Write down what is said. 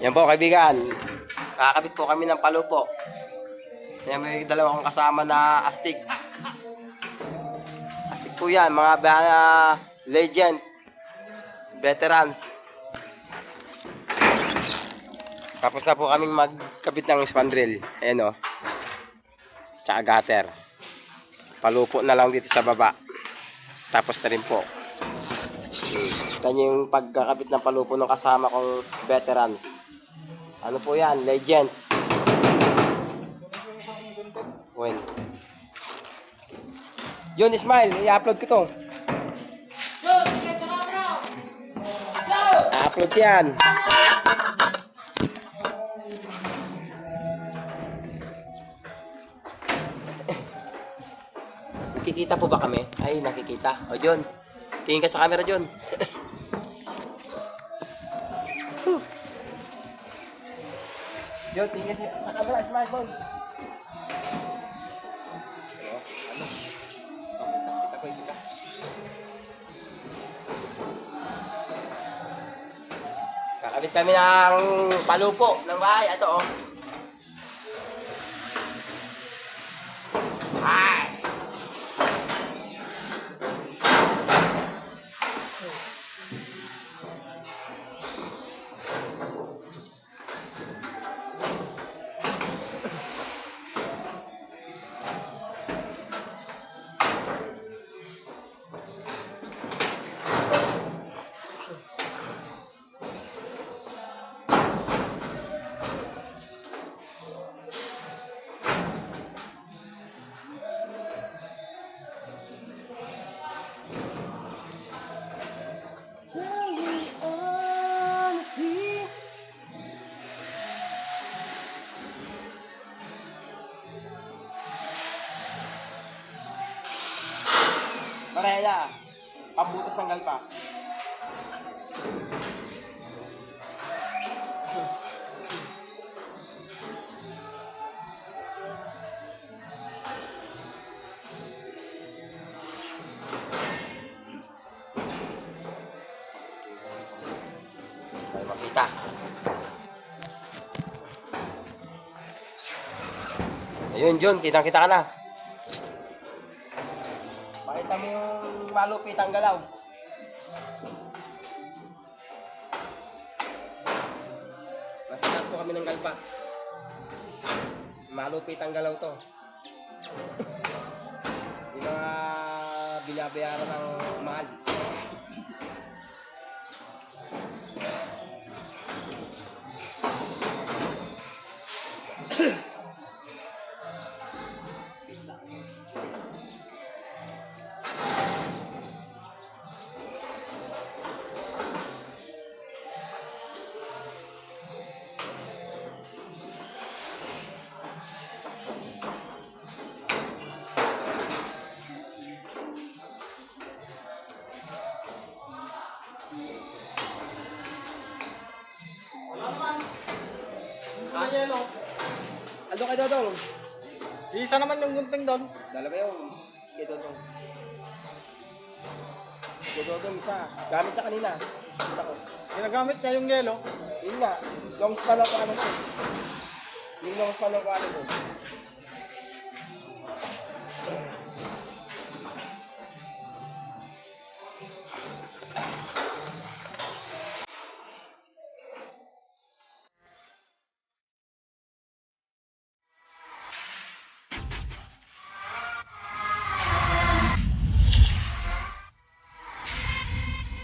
Yan po kaibigan. Kakabit po kami ng palupo. Yan, may dalawa akong kasama na astig. Astig po yan, mga legend. Veterans. Tapos na po kaming magkabit ng spandrel. Ayan o. Tsaka gutter. Palupo na lang dito sa baba. Tapos na rin po. Ito yung pagkakabit ng palupo ng kasama kong veterans. Ano po yan? Legend. When? Yun, Ismail. I-upload ko to. I-upload yan. Nakikita po ba kami? Ay, nakikita. O, John. Tingin ka sa camera, John. John, tingin ka sa camera. Smile, boy. Kita ko yung bigas. Kakabit kami ng palupo ng bahay. Ito, oh. Ay! Marela, pambutas ng galpa. Tayo makita. Ayun, John, kitang-kita ka na. Pakita mo yung malupit ang galaw. Masinas po kami ng galpa. Malupit ang galaw to. Hindi mga binabayaran ng mahal. Ano kay Dodong? Isa naman yung gunting doon. Dalawa yung kay Dodong. Kay Dodong isa. Gamit siya kanina. Kita ko. Ginagamit niya yung yelo. Yun nga. Long span ako ano to. Yung long span ako ano to.